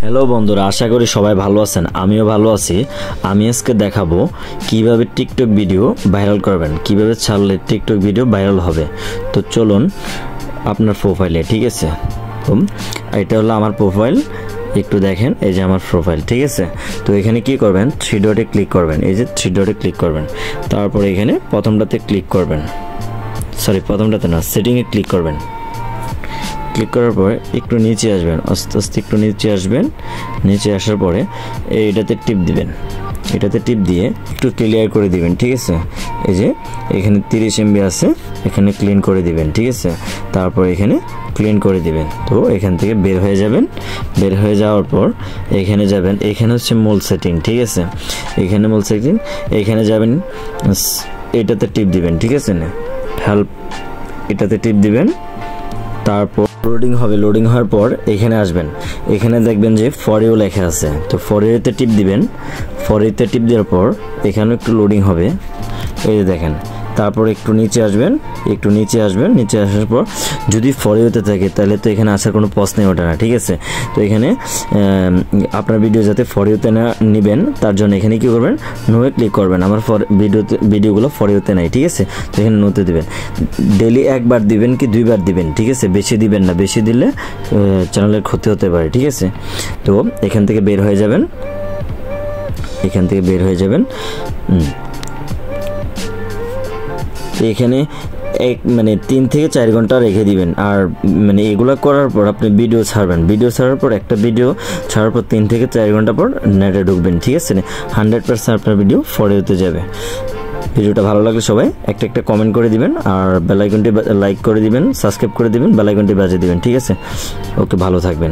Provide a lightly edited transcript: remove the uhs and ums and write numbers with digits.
Hello বন্ধুরা, আশা করি সবাই ভালো আছেন। আমিও ভালো আছি। আমি আজকে দেখাবো কিভাবে টিকটক ভিডিও ভাইরাল করবেন, কিভাবে ছাড়লে টিকটক ভিডিও ভাইরাল হবে। তো চলুন আপনার প্রোফাইলে, ঠিক আছে, এটা হলো আমার প্রোফাইল। একটু দেখেন, এই যে আমার প্রোফাইল, ঠিক আছে। তো এখানে কি করবেন, থ্রি ডটে ক্লিক করবেন, এই যে থ্রি ডটে ক্লিক করবেন। তারপর এখানে প্রথমটাতে ক্লিক করবেন, প্রথমটাতে না, সেটিংয়ে ক্লিক করবেন। ক্লিক করার পরে একটু নিচে আসবেন, আস্তে আস্তে একটু নিচে আসবেন। নিচে আসার পরে এইটাতে টিপ দিবেন, এটাতে টিপ দিয়ে একটু ক্লিয়ার করে দিবেন, ঠিক আছে। এই যে এখানে 30 MB আছে, এখানে ক্লিন করে দিবেন, ঠিক আছে। তারপর এখানে ক্লিন করে দিবেন। তো এখান থেকে বের হয়ে যাবেন। বের হয়ে যাওয়ার পর এখানে যাবেন, এখানে হচ্ছে মূল সেটিং, ঠিক আছে। এখানে মূল সেটিং, এখানে যাবেন, এটাতে টিপ দিবেন, ঠিক আছে না, হেল্প, এটাতে টিপ দিবেন। তারপর লোডিং হবে, লোডিং হওয়ার পর এখানে আসবেন, এখানে দেখবেন যে ফর ইউ লেখা আছে। তো ফর ইউতে টিপ দিবেন। ফর ইউতে টিপ দেওয়ার পর এখানে একটু লোডিং হবে, এই যে দেখেন। তারপর একটু নিচে আসবেন, একটু নিচে আসবেন। নিচে আসার পর যদি ফর ইউতে থাকে তাহলে তো এখানে আসার কোনো প্রশ্নই ওঠে না, ঠিক আছে। তো এখানে আপনার ভিডিও যাতে ফর ইউতে না নেবেন, তার জন্য এখানে কী করবেন, নোয়ে ক্লিক করবেন। আমার ভিডিওগুলো ফর ইউতে নাই, ঠিক আছে। তো এখানে নোতে দিবেন। ডেলি একবার দিবেন কি দুইবার দিবেন, ঠিক আছে। বেশি দিবেন না, বেশি দিলে চ্যানেলের ক্ষতি হতে পারে, ঠিক আছে। তো এখান থেকে বের হয়ে যাবেন, এখান থেকে বের হয়ে যাবেন। এখানে মানে 3 থেকে 4 ঘন্টা রেখে দিবেন। আর মানে এগুলো করার পর আপনি ভিডিও ছাড়বেন। ভিডিও ছাড়ার পর একটা ভিডিও ছাড়ার পর 3 থেকে 4 ঘন্টা পর নেটে ঢুকবেন, ঠিক আছে। 100% আপনার ভিডিও ফর ইউতে যাবে। ভিডিওটা ভালো লাগলে সবাই একটা কমেন্ট করে দিবেন, আর বেল আইকনটি লাইক করে দিবেন, সাবস্ক্রাইব করে দিবেন, বেল আইকনটি বাজিয়ে দিবেন, ঠিক আছে। ওকে, ভালো থাকবেন।